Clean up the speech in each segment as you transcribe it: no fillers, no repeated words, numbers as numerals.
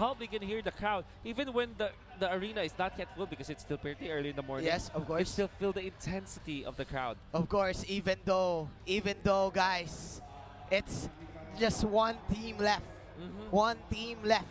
help we can hear the crowd. Even when the arena is not yet full because it's still pretty early in the morning. Yes, of course. You still feel the intensity of the crowd. Of course, even though, guys, it's just one team left. One team left.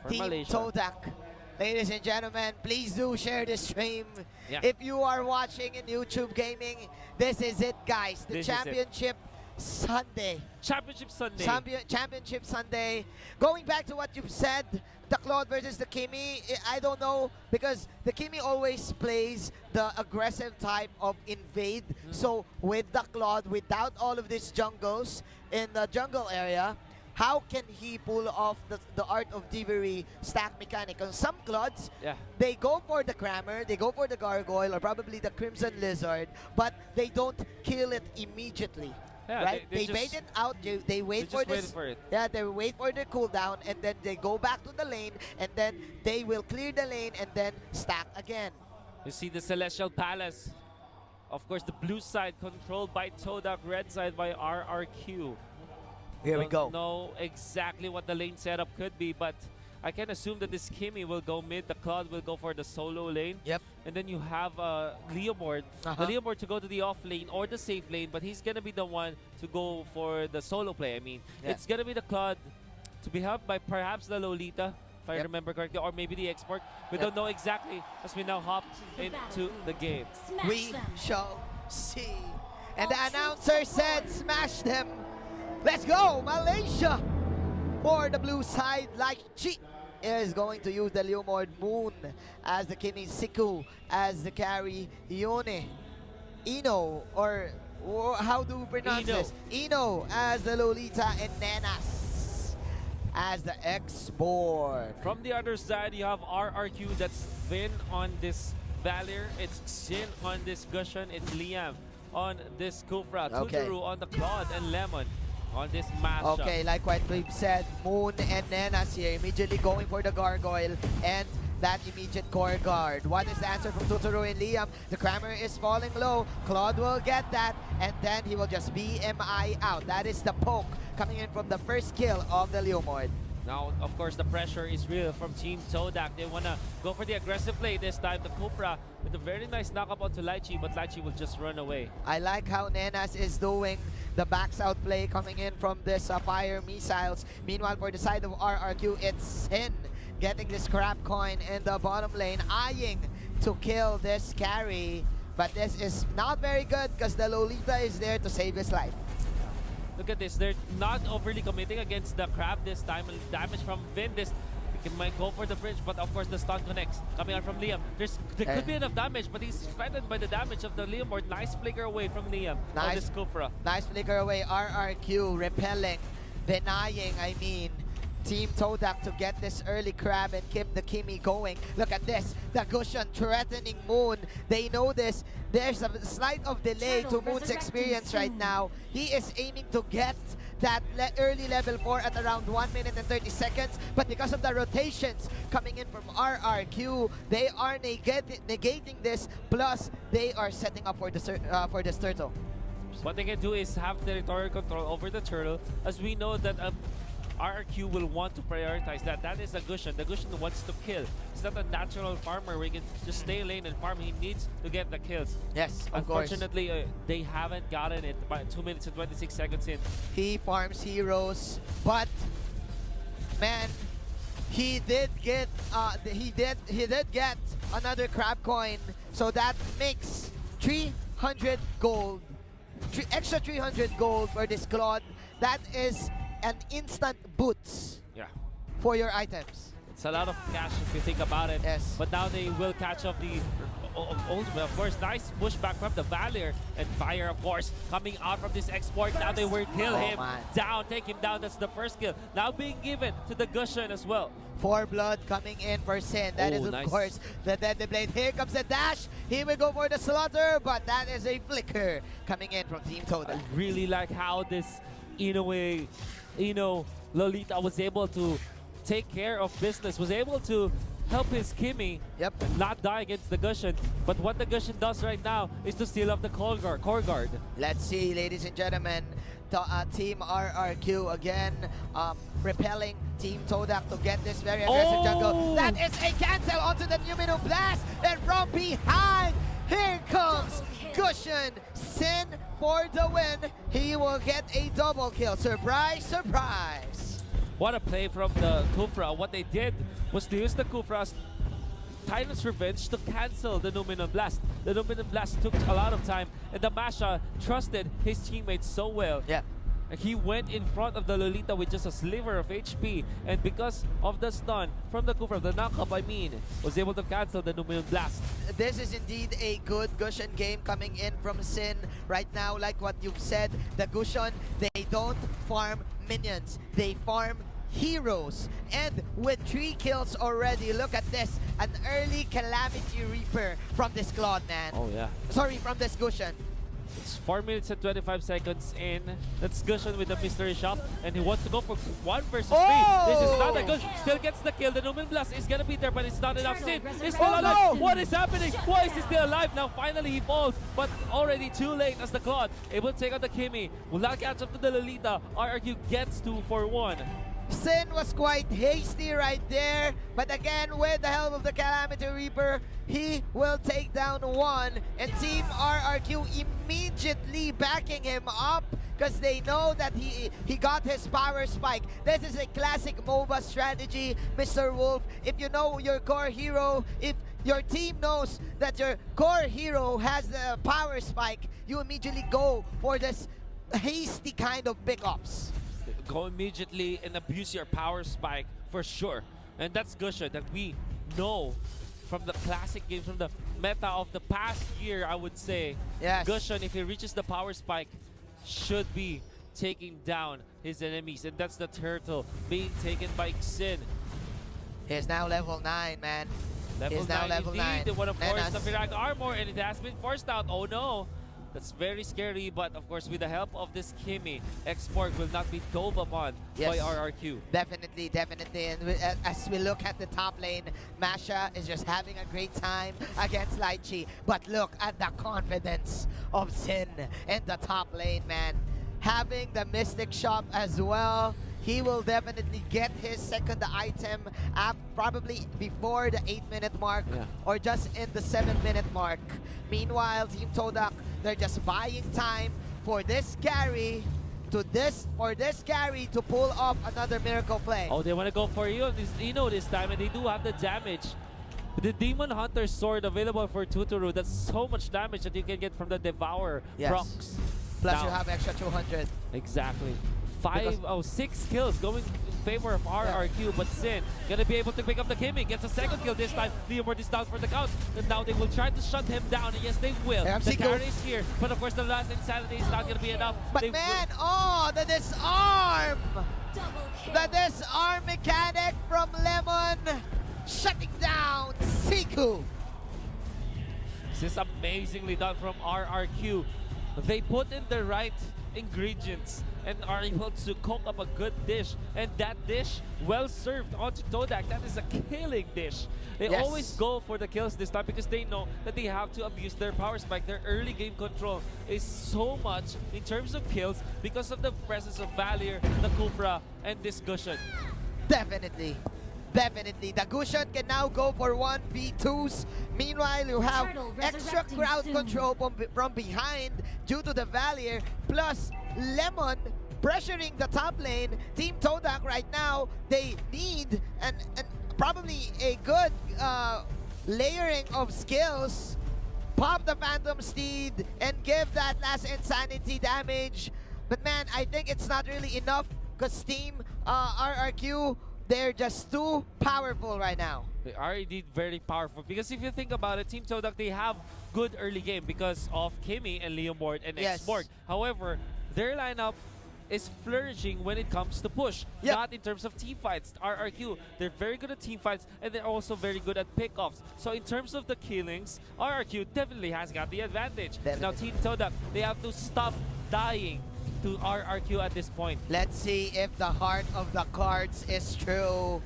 For Team Malaysia. Todak. Ladies and gentlemen, please do share this stream. Yeah. If you are watching in YouTube Gaming, this is it, guys. The Championship Sunday. Championship Sunday. Championship Sunday. Going back to what you've said, the Claude versus the Kimi, I don't know, because the Kimi always plays the aggressive type of invade. So with the Claude, without all of these jungles in the jungle area, how can he pull off the art of thievery stack mechanic? On some Claudes, they go for the Crammer, they go for the Gargoyle, or probably the Crimson Lizard, but they don't kill it immediately. Yeah, right? They bait it out, they wait for this. Yeah, they wait for the cooldown, and then they go back to the lane, and then they will clear the lane and then stack again. You see the Celestial Palace. Of course, the blue side controlled by Todak, red side by RRQ. Here we go. Don't know exactly what the lane setup could be, but I can assume that this Kimi will go mid, the Claude will go for the solo lane. Yep. And then you have Leomord. The Leomord to go to the off lane or the safe lane, but he's going to be the one to go for the solo play. I mean, it's going to be the Claude to be helped by perhaps the Lolita, if I remember correctly, or maybe the export. We don't know exactly as we now hop into the game. We shall see. And the announcer said, smash them. Let's go, Malaysia! For the blue side, like Chi is going to use the Leomord Moon as the Kimi Siku, as the carry Yone. Ino, or how do we pronounce this? Ino as the Lolita, and Nenas as the export. From the other side, you have RRQ, that's Vin on this Valier, it's Xin on this Gushan, it's Liam on this Kufra, Tutoru on the Claude, and Lemon on this mashup. Okay, like what we've said, Moon and Nenas here immediately going for the Gargoyle and that immediate core guard. What is the answer from Tutoru and Liam? The Crammer is falling low. Claude will get that, and then he will just BMI out. That is the poke coming in from the first kill of the Leomord. Now, of course, the pressure is real from Team Todak. They want to go for the aggressive play this time. The Cupra with a very nice knockup onto Lychee, but Lychee will just run away. I like how Nenas is doing the backs out play coming in from this fire missiles. Meanwhile, for the side of RRQ, it's Sin getting this scrap coin in the bottom lane, eyeing to kill this carry. But this is not very good because the Lolita is there to save his life. Look at this, they're not overly committing against the Crab this time. Damage from Vin, he might go for the bridge, but of course the stun connects. Coming out from Liam, there could be enough damage, but he's threatened by the damage of the Leomord. Nice flicker away from Liam on this Kufra. Nice flicker away, RRQ repelling, denying, Team Todak to get this early crab and keep the Kimi going. Look at this, the Gushan threatening Moon. They know this. There's a slight of delay to Moon's experience right now. He is aiming to get that early level 4 at around 1 minute and 30 seconds. But because of the rotations coming in from RRQ, they are negating this. Plus, they are setting up for this turtle. What they can do is have territorial control over the turtle, as we know that RRQ will want to prioritize that. That is a Gushan. The Gushan wants to kill. He's not a natural farmer where he can just stay lane and farm. He needs to get the kills. Yes, of course. Unfortunately, they haven't gotten it by 2 minutes and 26 seconds in. He farms heroes, but man, he did get another crab coin. So that makes 300 gold. Extra 300 gold for this Claude. That is an instant boots for your items. It's a lot of cash if you think about it. Yes. But now they will catch up the ultimate. Of course, nice pushback from the Valier. And Fire, of course, coming out from this export. Now they will kill him down, take him down. That's the first kill. Now being given to the Gushan as well. 4 blood coming in for Sin. That is, of course, the Deadly Blade. Here comes the dash. He will go for the slaughter, but that is a flicker coming in from Team Todak. I really like how this, in a way, Lolita was able to take care of business, was able to help his Kimi not die against the Gushan. But what the Gushan does right now is to steal up the core guard. Let's see, ladies and gentlemen. Team RRQ again repelling Team Todak to get this very aggressive jungle. That is a cancel onto the Numino Blast, and from behind, here comes Gushan. Sin for the win. He will get a double kill. Surprise, surprise. What a play from the Kufra. What they did was to use the Kufra's Tyrant's Revenge to cancel the Numino Blast. The Numino Blast took a lot of time, and the Masha trusted his teammates so well. Yeah. He went in front of the Lolita with just a sliver of HP, and because of the stun from the Kufra, the knockup I mean, was able to cancel the Numino Blast. This is indeed a good Gushan game coming in from Sin right now. Like what you've said, the Gushan, they don't farm minions, they farm heroes. And with 3 kills already, look at this, an early Calamity Reaper from this Claude, man. Oh yeah. Sorry, from this Gushan. It's 4 minutes and 25 seconds in. That's Gushan with the mystery shop, and he wants to go for 1 versus 3. This is not that good. Still gets the kill. The Numino Blast is gonna be there, but it's not enough. Sin is still alive. No! What is happening? Why is he still alive? Now finally he falls, but already too late as the Claude able to take out the Kimmy. Will not catch up to the Lolita. RRQ gets 2 for 1. Sin was quite hasty right there, but again, with the help of the Calamity Reaper, he will take down 1, and Team RRQ immediately backing him up because they know that he got his power spike. This is a classic MOBA strategy, Mr. Wolf. If you know your core hero, if your team knows that your core hero has the power spike, you immediately go for this hasty kind of pickups. Go immediately and abuse your power spike for sure. And that's Gushan that we know from the classic games, from the meta of the past year, I would say. Yes. Gushan, if he reaches the power spike, should be taking down his enemies. And that's the turtle being taken by Xin. He's now level 9, man. He's now level 9. They want to force Menace. the Virag armor, and it has been forced out. Oh no. That's very scary, but of course with the help of this Kimmy, X-Morg will not be dove upon by RRQ. Definitely, definitely. And as we look at the top lane, Masha is just having a great time against Lychee. But look at the confidence of Sin in the top lane, man. Having the Mystic Shop as well, he will definitely get his second item probably before the 8-minute mark or just in the 7-minute mark. Meanwhile, Team Todak, they're just buying time for this carry to pull off another miracle play. Oh, they want to go for Eno this time, and they do have the damage. The Demon Hunter sword available for Tuturu, that's so much damage that you can get from the Devourer procs. Plus now, you have extra 200. Exactly. 6 kills going in favor of RRQ, but Sin gonna be able to pick up the Kimmy. Gets a second kill this time. Leomord is down for the count. And now they will try to shut him down. And yes, they will. The carry is here. But of course, the last Insanity is not gonna be enough. But man, the disarm! The disarm mechanic from Lemon shutting down Siku. This is amazingly done from RRQ. They put in the right ingredients and are able to cook up a good dish, and that dish well served onto Todak. That is a killing dish. They always go for the kills this time because they know that they have to abuse their power spike. Their early game control is so much in terms of kills because of the presence of Valier, the Kufra, and this Gushan. Definitely. Definitely. The Gushan can now go for 1v2s. Meanwhile, you have extra crowd control from behind due to the Valier, plus Lemon pressuring the top lane. Team Todak right now, they need probably a good layering of skills. Pop the Phantom Steed and give that last Insanity damage. But man, I think it's not really enough because Team RRQ, they're just too powerful right now. They are indeed very powerful because if you think about it, Team Todak, they have good early game because of Kimmy and Leomord and X-Morg. However, their lineup is flourishing when it comes to push, not in terms of team fights. RRQ, they're very good at team fights and they're also very good at pickoffs. So in terms of the killings, RRQ definitely has got the advantage. Now Team Todak, they have to stop dying to RRQ at this point. Let's see if the heart of the cards is true.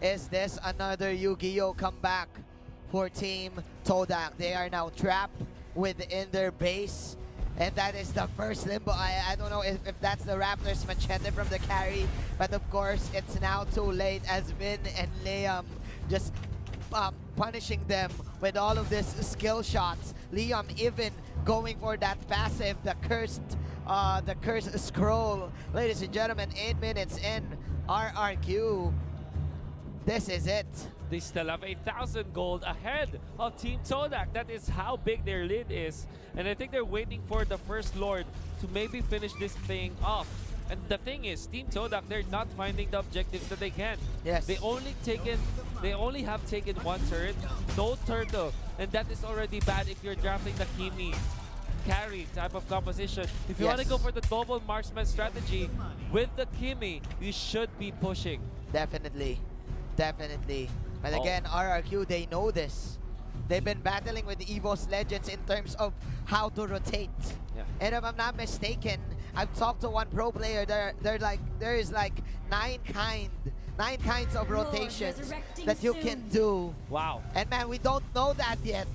Is this another Yu-Gi-Oh comeback for Team Todak? They are now trapped within their base, And that is the first limbo. I don't know if that's the Raptors machete from the carry, but of course it's now too late as Vin and Liam just punishing them with all of these skill shots. Liam even going for that passive, the cursed scroll. Ladies and gentlemen, 8 minutes in, RRQ. This is it. They still have 8,000 gold ahead of Team Todak. That is how big their lead is. And I think they're waiting for the First Lord to maybe finish this thing off. And the thing is, Team Todak, they're not finding the objectives that they can. Yes. They only have taken one turret, no turtle. And that is already bad if you're drafting the Kimi carry type of composition. If you want to go for the double marksman strategy with the Kimi, you should be pushing. Definitely. Definitely. But again, RRQ, they know this. They've been battling with EVO's legends in terms of how to rotate. Yeah. And if I'm not mistaken, I've talked to one pro player. There is like nine kinds of rotations that you can do. Wow. And man, we don't know that yet.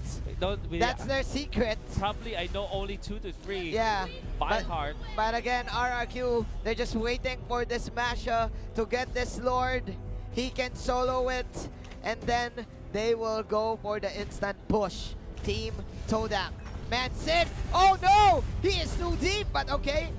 That's their secret. Probably I know only 2 to 3. Yeah. By heart. But again, RRQ, they're just waiting for this Masha to get this Lord. He can solo it, and then they will go for the instant push. Team Todak. Man, Sid! Oh no! He is too deep, but okay.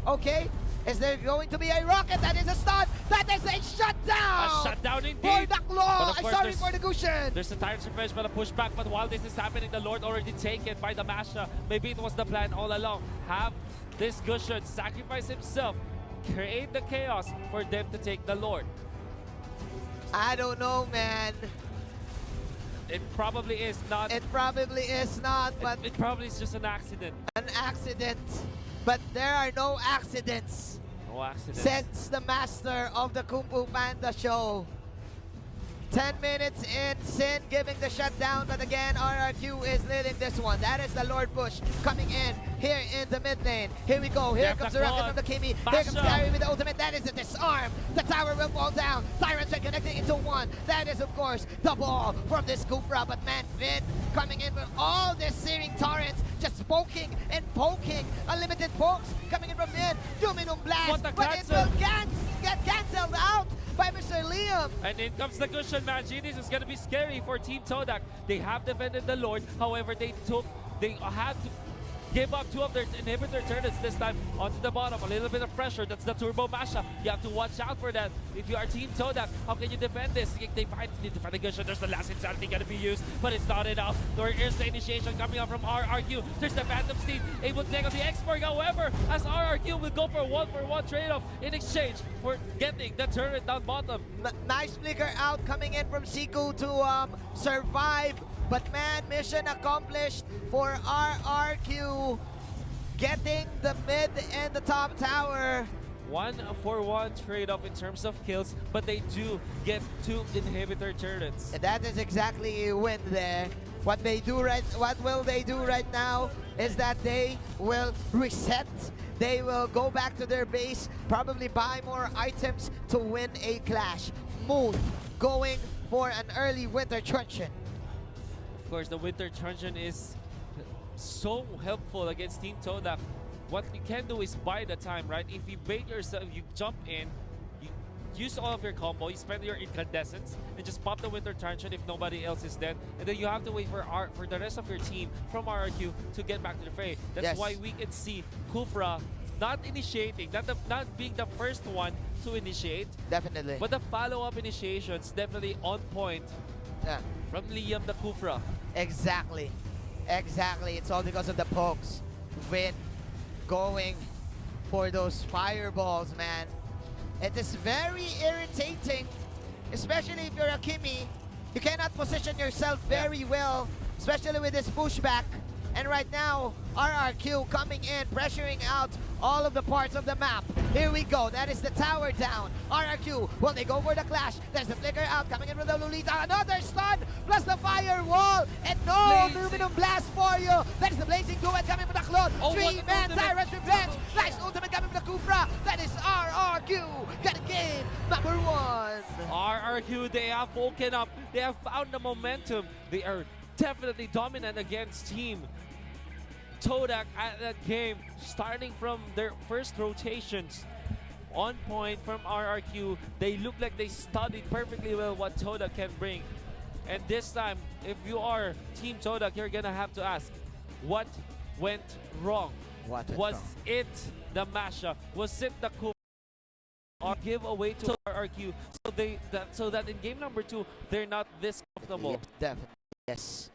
Is there going to be a rocket? That is a stun! That is a shutdown! A shutdown indeed! For Daklo! I'm sorry for the Gushin! There's a Tyrant's Revenge, but a pushback. But while this is happening, the Lord already taken by the Masha. Maybe it was the plan all along. Have this Gushin sacrifice himself, create the chaos for them to take the Lord. I don't know, man. It probably is not. It probably is not, but it probably is just an accident. An accident. But there are no accidents. No accidents. Says the master of the Kung Fu Panda show. 10 minutes in, Sin giving the shutdown, but again, RRQ is leading this one. That is the Lord Push coming in here in the mid lane. Here we go. Here comes the rocket from the Kimi. Here comes Gary with the ultimate. That is a disarm. The tower will fall down. Tyrants are connecting into one. That is, of course, the ball from this Cupra. But man, Vin coming in with all this searing torrents, just poking and poking. Unlimited pokes coming in from Vin. Luminum Blast, but it will get cancelled out by Mr. Liam. And in comes the cushion, man. Genius is going to be scary for Team Todak. They have defended the Lord. However, they had to give up 2 of their inhibitor turrets this time onto the bottom. A little bit of pressure. That's the Turbo Masha. You have to watch out for that. If you are Team Todak, how can you defend this? They need to find the cushion. There's the last insanity going to be used, but it's not enough. There is the initiation coming up from RRQ. There's the Phantom Steed able to take out the Export. However, as RRQ will go for one trade-off in exchange for getting the turret down bottom. Nice flicker out coming in from Siku to survive. But man, mission accomplished for RRQ, getting the mid and the top tower. 1-for-1 trade-off in terms of kills, but they do get 2 inhibitor turrets. And that is exactly a win there. What will they do right now is that they will reset. They will go back to their base, probably buy more items to win a clash. Moon going for an early winter truncheon. Of course, the Winter Truncheon is so helpful against Team Todak. What you can do is buy the time, right? If you bait yourself, you jump in, you use all of your combo, you spend your incandescence, and just pop the Winter Truncheon if nobody else is dead. And then you have to wait for the rest of your team from RRQ to get back to the fray. That's why we can see Kufra not initiating, not being the first one to initiate. Definitely. But the follow-up initiations definitely on point. Yeah. From Liam the Kufra. Exactly. It's all because of the pokes. Vin going for those fireballs, man. It is very irritating, especially if you're a Kimi. You cannot position yourself very well, especially with this pushback. And right now, RRQ coming in, pressuring out all of the parts of the map. Here we go. That is the tower down. RRQ, will they go for the clash? There's the flicker out, coming in with the Lolita. Another stun, plus the firewall. And no, Luminum Blast for you. That is the Blazing Duet coming from the Clone. 3-man Tyrant's Revenge. Nice ultimate coming from the Kufra. That is RRQ. Got a game number 1. RRQ, they have woken up. They have found the momentum. They are definitely dominant against Team Todak at that game, starting from their first rotations. On point from RRQ, they look like they studied perfectly well what Todak can bring. And this time, if you are Team Todak, you're gonna have to ask, what went wrong? Was it the mashup? Was it the coup? Or give away to RRQ so that in game number 2 they're not this comfortable? Yep, definitely. Yes.